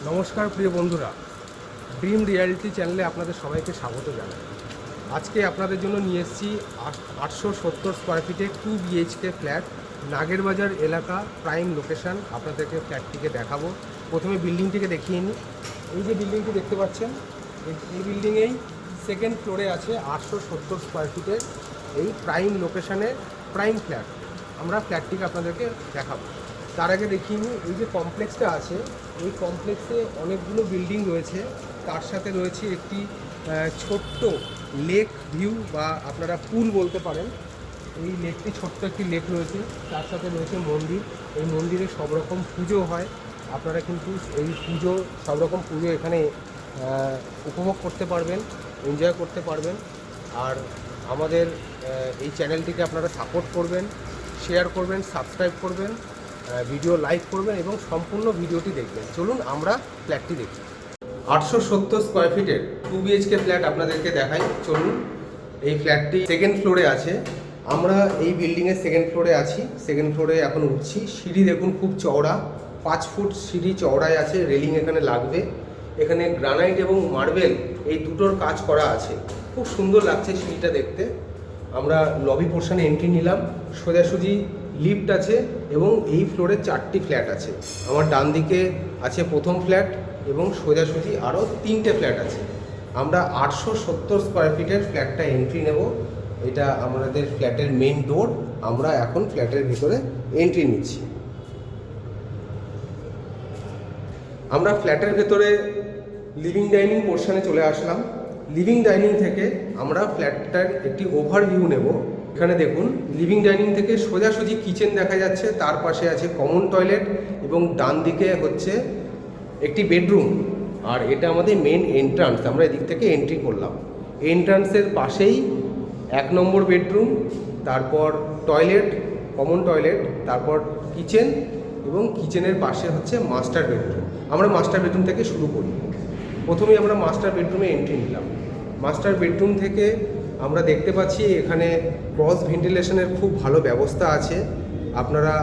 নমস্কার প্রিয় বন্ধুরা, ড্রিম রিয়ালিটি চ্যানেলে আপনাদের সবাইকে স্বাগত জানাই। আজকে আপনাদের জন্য নিয়ে এসেছি 870 স্কোয়ার ফিটে 2 বিএইচকে ফ্ল্যাট, নাগেরবাজার এলাকা, প্রাইম লোকেশান। আপনাদেরকে ফ্ল্যাটটিকে দেখাবো। প্রথমে বিল্ডিংটিকে দেখিয়ে নিই। এই যে বিল্ডিংটি দেখতে পাচ্ছেন, এই বিল্ডিংয়েই সেকেন্ড ফ্লোরে আছে 870 স্কোয়ার ফিটের এই প্রাইম লোকেশানে প্রাইম ফ্ল্যাট। আমরা ফ্ল্যাটটিকে আপনাদেরকে দেখাবো। তার আগে দেখিয়ে নিই, এই যে কমপ্লেক্সটা আছে, এই কমপ্লেক্সে অনেকগুলো বিল্ডিং রয়েছে। তার সাথে রয়েছে একটি ছোট্ট লেক ভিউ, বা আপনারা পুল বলতে পারেন। এই লেকটি ছোট্ট একটি লেক রয়েছে, তার সাথে রয়েছে মন্দির। এই মন্দিরে সব রকম পুজো হয়। আপনারা কিন্তু এই পুজো, সব রকম পুজো এখানে উপভোগ করতে পারবেন, এনজয় করতে পারবেন। আর আমাদের এই চ্যানেলটিকে আপনারা সাপোর্ট করবেন, শেয়ার করবেন, সাবস্ক্রাইব করবেন, ভিডিও লাইক করবেন এবং সম্পূর্ণ ভিডিওটি দেখবেন। চলুন আমরা ফ্ল্যাটটি দেখি। 870 স্কোয়ার ফিটের 2 বিএইচকে ফ্ল্যাট আপনাদেরকে দেখাই। চলুন। এই ফ্ল্যাটটি সেকেন্ড ফ্লোরে আছে। আমরা এই বিল্ডিংয়ের সেকেন্ড ফ্লোরে আছি। সেকেন্ড ফ্লোরে এখন উঠছি। সিঁড়ি দেখুন খুব চওড়া, 5 ফুট সিঁড়ি চওড়ায় আছে। রেলিং এখানে লাগবে। এখানে গ্রানাইট এবং মার্বেল এই দুটোর কাজ করা আছে। খুব সুন্দর লাগছে সিঁড়িটা দেখতে। আমরা লবি পোর্শনে এন্ট্রি নিলাম। সোজাসুজি লিফট আছে এবং এই ফ্লোরে 4টি ফ্ল্যাট আছে। আমার ডান দিকে আছে প্রথম ফ্ল্যাট এবং সোজাসুজি আরও 3টে ফ্ল্যাট আছে। আমরা 870 স্কোয়ার ফিটের ফ্ল্যাটটা এন্ট্রি নেব। এটা আমাদের ফ্ল্যাটের মেন ডোর। আমরা এখন ফ্ল্যাটের ভিতরে এন্ট্রি নিচ্ছি। আমরা ফ্ল্যাটের ভেতরে লিভিং ডাইনিং পোর্শনে চলে আসলাম। লিভিং ডাইনিং থেকে আমরা ফ্ল্যাটটার একটি ওভারভিউ নেব। এখানে দেখুন, লিভিং ডাইনিং থেকে সোজাসুজি কিচেন দেখা যাচ্ছে, তার পাশে আছে কমন টয়লেট এবং ডান দিকে হচ্ছে একটি বেডরুম। আর এটা আমাদের মেন এন্ট্রান্স। আমরা এদিক থেকে এন্ট্রি করলাম। এন্ট্রান্সের পাশেই 1 নম্বর বেডরুম, তারপর টয়লেট, কমন টয়লেট, তারপর কিচেন এবং কিচেনের পাশে হচ্ছে মাস্টার বেডরুম। আমরা মাস্টার বেডরুম থেকে শুরু করি। প্রথমেই আমরা মাস্টার বেডরুমে এন্ট্রি নিলাম। মাস্টার বেডরুম থেকে আমরা দেখতে পাচ্ছি এখানে ক্রস ভেন্টিলেশনের খুব ভালো ব্যবস্থা আছে। আপনারা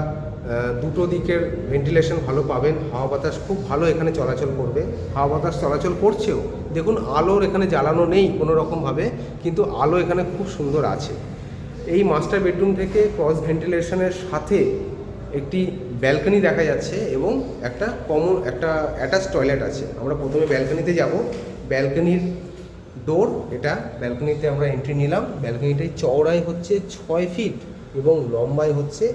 দুটো দিকের ভেন্টিলেশন ভালো পাবেন। হাওয়া বাতাস খুব ভালো এখানে চলাচল করবে। হাওয়া বাতাস চলাচল করছেও। দেখুন, আলোর এখানে জ্বালানো নেই কোনো রকমভাবে, কিন্তু আলো এখানে খুব সুন্দর আছে। এই মাস্টার বেডরুম থেকে ক্রস ভেন্টিলেশনের সাথে একটি ব্যালকনি দেখা যাচ্ছে এবং একটা অ্যাটাচ টয়লেট আছে। আমরা প্রথমে ব্যালকনিতে যাব। ব্যালকনির ডোর এটা। ব্যালকনিতে আমরা এন্ট্রি নিলাম। ব্যালকনিটাই চওড়াই হচ্ছে 6 ফিট এবং লম্বায় হচ্ছে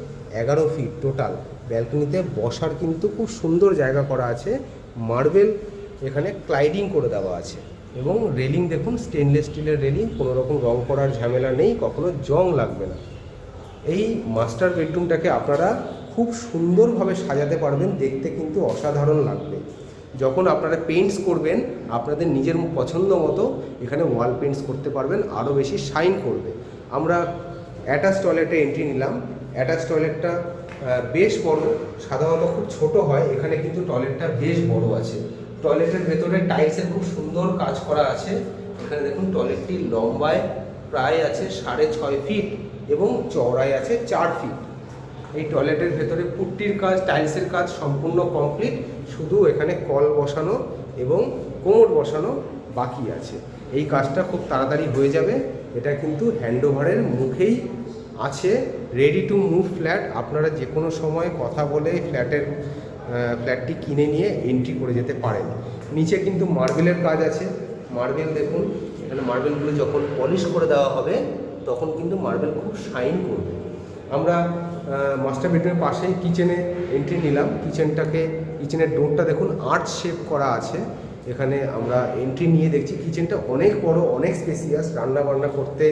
11 ফিট টোটাল। ব্যালকনিতে বসার কিন্তু খুব সুন্দর জায়গা করা আছে। মার্বেল এখানে ক্লাইডিং করে দেওয়া আছে এবং রেলিং দেখুন, স্টেনলেস স্টিলের রেলিং। কোনো রকম রং করার ঝামেলা নেই, কখনো জং লাগবে না। এই মাস্টার বেডরুমটাকে আপনারা খুব সুন্দরভাবে সাজাতে পারবেন। দেখতে কিন্তু অসাধারণ লাগবে। যখন আপনারা পেইন্টস করবেন, আপনাদের নিজের পছন্দ মতো এখানে ওয়াল পেইন্টস করতে পারবেন, আরও বেশি শাইন করবে। আমরা অ্যাটাচ টয়লেটে এন্ট্রি নিলাম। অ্যাটাচ টয়লেটটা বেশ বড়। সাধারণত খুব ছোট হয়, এখানে কিন্তু টয়লেটটা বেশ বড় আছে। টয়লেটের ভেতরে টাইলসের খুব সুন্দর কাজ করা আছে। এখানে দেখুন, টয়লেটটি লম্বায় প্রায় আছে 6.5 ফিট এবং চওড়ায় আছে 4 ফিট। এই টয়লেটের ভেতরে পুট্টির কাজ, টাইলসের কাজ সম্পূর্ণ কমপ্লিট। শুধু এখানে কল বসানো এবং কোমর বসানো বাকি আছে। এই কাজটা খুব তাড়াতাড়ি হয়ে যাবে। এটা কিন্তু হ্যান্ডওভারের মুখেই আছে। Ready to move flat. আপনারা যে কোনো সময় কথা বলে ফ্ল্যাটটি কিনে নিয়ে এন্ট্রি করে যেতে পারেন। নিচে কিন্তু মার্বেলের কাজ আছে। মার্বেল দেখুন, এখানে মার্বেলগুলো যখন পলিশ করে দেওয়া হবে তখন কিন্তু মার্বেল খুব শাইন করবে। আমরা মাস্টার বেডরুমের পাশেই কিচেনে এন্ট্রি নিলাম। কিচেনের ডোরটা দেখুন আর্চ শেপ করা আছে। এখানে আমরা এন্ট্রি নিয়ে দেখছি কিচেনটা অনেক বড়, অনেক স্পেসিয়াস। রান্না বান্না করতে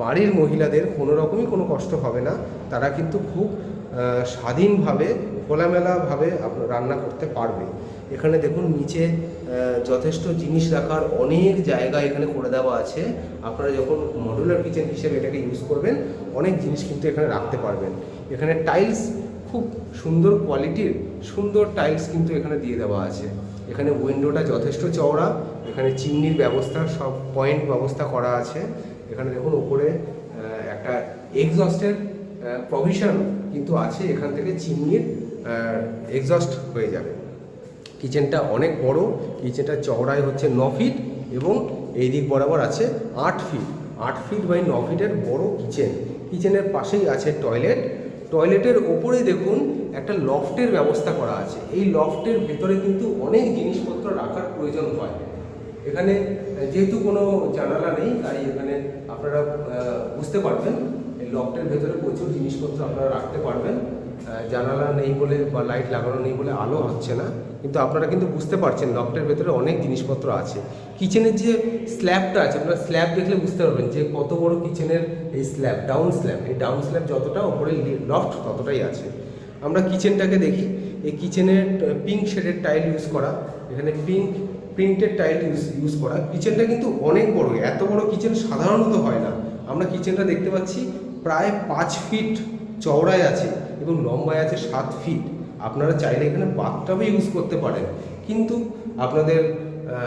বাড়ির মহিলাদের কোনো রকমই কোনো কষ্ট হবে না। তারা কিন্তু খুব স্বাধীনভাবে, খোলামেলাভাবে রান্না করতে পারবে। এখানে দেখুন নিচে যথেষ্ট জিনিস রাখার অনেক জায়গা এখানে করে দেওয়া আছে। আপনারা যখন মডুলার কিচেন হিসেবে এটাকে ইউজ করবেন, অনেক জিনিস কিন্তু এখানে রাখতে পারবেন। এখানে টাইলস খুব সুন্দর কোয়ালিটির, সুন্দর টাইলস কিন্তু এখানে দিয়ে দেওয়া আছে। এখানে উইন্ডোটা যথেষ্ট চওড়া। এখানে চিমনির ব্যবস্থা, সব পয়েন্ট ব্যবস্থা করা আছে। এখানে দেখুন উপরে একটা এক্সস্টের প্রভিশন কিন্তু আছে। এখান থেকে চিমনির এক্সস্ট হয়ে যাবে। কিচেনটা অনেক বড়, কিচেনটা চওড়ায় হচ্ছে 9 ফিট এবং এই দিক বরাবর আছে 8 ফিট। 8 ফিট বাই 9 ফিটের বড় কিচেন। কিচেনের পাশেই আছে টয়লেট। টয়লেটের ওপরেই দেখুন একটা লফটের ব্যবস্থা করা আছে। এই লফটের ভেতরে কিন্তু অনেক জিনিসপত্র রাখার প্রয়োজন হয়। এখানে যেহেতু কোনো জানালা নেই, তাই এখানে আপনারা বুঝতে পারবেন এই লফটের ভেতরে প্রচুর জিনিসপত্র আপনারা রাখতে পারবেন। জানালা নেই বলে বা লাইট লাগানো নেই বলে আলো হচ্ছে না, কিন্তু আপনারা কিন্তু বুঝতে পারছেন লফটের ভেতরে অনেক জিনিসপত্র আছে। কিচেনের যে স্ল্যাবটা আছে, আপনারা স্ল্যাব দেখলে বুঝতে পারবেন যে কত বড় কিচেনের এই স্ল্যাব, ডাউন স্ল্যাব। এই ডাউন স্ল্যাব যতটা, ওপরে লফট ততটাই আছে। আমরা কিচেনটাকে দেখি। এই কিচেনের পিঙ্ক শেডের টাইল ইউজ করা, এখানে প্রিন্টেড টাইল ইউজ করা। কিচেনটা কিন্তু অনেক বড়, এত বড় কিচেন সাধারণত হয় না। আমরা কিচেনটা দেখতে পাচ্ছি প্রায় 5 ফিট চওড়ায় আছে এবং লম্বায় আছে 7 ফিট। আপনারা চাইলে এখানে বাথটাবও ইউজ করতে পারেন, কিন্তু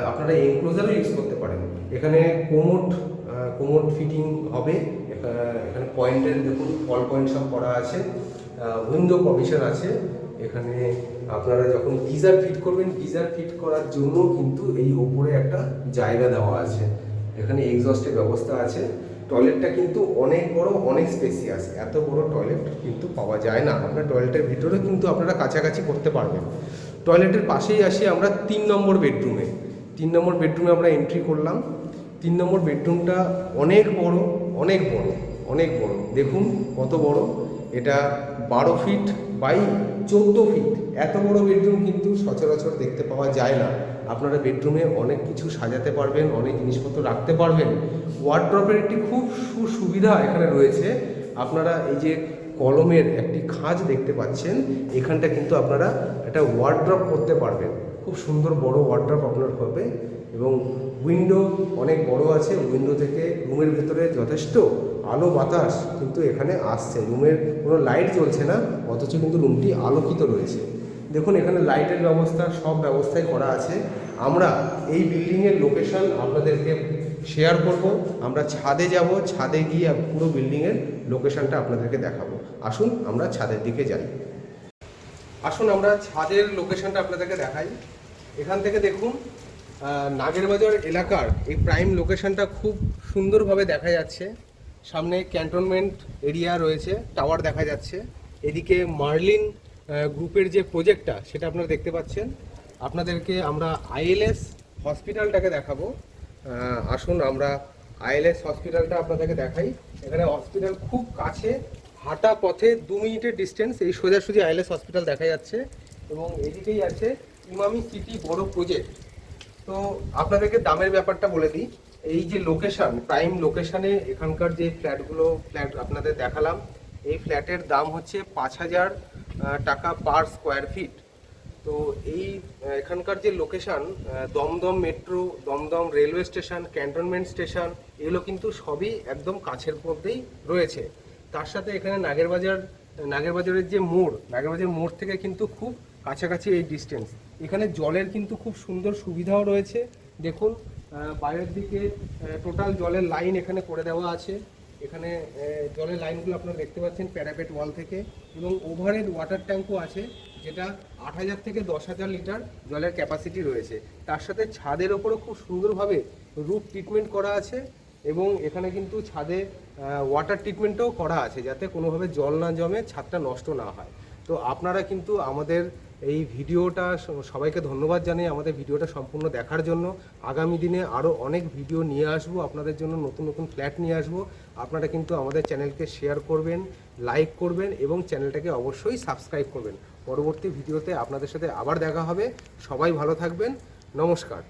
আপনারা এনক্লোজারও ইউজ করতে পারেন। এখানে কোমোড ফিটিং হবে। এখানে পয়েন্টের দেখুন কল পয়েন্ট সব করা আছে, উইন্ডো প্রভিশন আছে। এখানে আপনারা যখন গিজার ফিট করবেন, গিজার ফিট করার জন্য কিন্তু এই ওপরে একটা জায়গা দেওয়া আছে। এখানে এক্সস্টের ব্যবস্থা আছে। টয়লেটটা কিন্তু অনেক বড়, অনেক স্পেসিয়াস। এত বড় টয়লেট কিন্তু পাওয়া যায় না। আপনার টয়লেটের ভিতরে কিন্তু আপনারা কাছাকাছি করতে পারবেন। টয়লেটের পাশেই আসি আমরা 3 নম্বর বেডরুমে। 3 নম্বর বেডরুমে আমরা এন্ট্রি করলাম। 3 নম্বর বেডরুমটা অনেক বড়, অনেক বড়, অনেক বড়। দেখুন কত বড়। এটা 12 ফিট বাই 14 ফিট। এত বড় বেডরুম কিন্তু সচরাচর দেখতে পাওয়া যায় না। আপনারা বেডরুমে অনেক কিছু সাজাতে পারবেন, অনেক জিনিসপত্র রাখতে পারবেন। ওয়ার্ড্রপের একটি খুব সুবিধা এখানে রয়েছে। আপনারা এই যে কলমের একটি খাঁজ দেখতে পাচ্ছেন, এখানটা কিন্তু আপনারা একটা ওয়ার্ড্রপ করতে পারবেন। খুব সুন্দর বড় ওয়ার্ড্রপ আপনার হবে এবং উইন্ডো অনেক বড় আছে। উইন্ডো থেকে রুমের ভেতরে যথেষ্ট আলো বাতাস কিন্তু এখানে আসছে। রুমের কোনো লাইট জ্বলছে না, অথচ কিন্তু রুমটি আলোকিত রয়েছে। দেখুন এখানে লাইটের ব্যবস্থা, সব ব্যবস্থাই করা আছে। আমরা এই বিল্ডিংয়ের লোকেশন আপনাদেরকে শেয়ার করব। আমরা ছাদে যাব, ছাদে গিয়ে পুরো বিল্ডিংয়ের লোকেশনটা আপনাদেরকে দেখাবো। আসুন আমরা ছাদের দিকে যাই। আসুন আমরা ছাদের লোকেশনটা আপনাদেরকে দেখাই। এখান থেকে দেখুন নাগেরবাজার এলাকার এই প্রাইম লোকেশনটা খুব সুন্দরভাবে দেখা যাচ্ছে। সামনে ক্যান্টনমেন্ট এরিয়া রয়েছে, টাওয়ার দেখা যাচ্ছে। এদিকে মার্লিন গ্রুপের যে প্রজেক্টটা সেটা আপনারা দেখতে পাচ্ছেন। আপনাদেরকে আমরা আইএলএস হসপিটালটাকে দেখাবো। আসুন আমরা আইএলএস হসপিটালটা আপনাদেরকে দেখাই। এখানে হসপিটাল খুব কাছে, হাঁটা পথে 2 মিনিটের ডিস্টেন্স। এই সোজাসুজি আইএলএস হসপিটাল দেখা যাচ্ছে এবং এদিকেই আছে ইমামি সিটি বড় প্রজেক্ট। তো আপনাদেরকে দামের ব্যাপারটা বলে দিই। এই যে লোকেশন, প্রাইম লোকেশনে এখানকার যে ফ্ল্যাট আপনাদের দেখালাম, এই ফ্ল্যাটের দাম হচ্ছে 5,000 টাকা পার স্কোয়ার ফিট। তো এই এখানকার যে location, Dum Dum metro, Dum Dum railway station, cantonment station, এগুলো কিন্তু সবই একদম কাছের মধ্যেই রয়েছে। তার সাথে এখানে নাগেরবাজারের যে নাগেরবাজার মোড় থেকে কিন্তু খুব কাছাকাছি এই ডিস্টেন্স। এখানে জলের কিন্তু খুব সুন্দর সুবিধাও রয়েছে। দেখুন বাইরের দিকে টোটাল জলের লাইন এখানে করে দেওয়া আছে। এখানে জলের লাইনগুলো আপনারা দেখতে পাচ্ছেন প্যারাপেট ওয়াল থেকে, এবং ওভারহেড ওয়াটার ট্যাঙ্কও আছে, যেটা 8,000 থেকে 10,000 লিটার জলের ক্যাপাসিটি রয়েছে। তার সাথে ছাদের ওপরও খুব সুন্দরভাবে রুফ ট্রিটমেন্ট করা আছে এবং এখানে কিন্তু ছাদে ওয়াটার ট্রিটমেন্টও করা আছে, যাতে কোনোভাবে জল না জমে, ছাদটা নষ্ট না হয়। তো আপনারা কিন্তু আমাদের এই ভিডিওটা, সবাইকে ধন্যবাদ জানাই আমাদের ভিডিওটা সম্পূর্ণ দেখার জন্য। আগামী দিনে আরও অনেক ভিডিও নিয়ে আসবো আপনাদের জন্য, নতুন নতুন ফ্ল্যাট নিয়ে আসবো। আপনারা কিন্তু আমাদের চ্যানেলকে শেয়ার করবেন, লাইক করবেন এবং চ্যানেলটাকে অবশ্যই সাবস্ক্রাইব করবেন। পরবর্তী ভিডিওতে আপনাদের সাথে আবার দেখা হবে। সবাই ভালো থাকবেন। নমস্কার।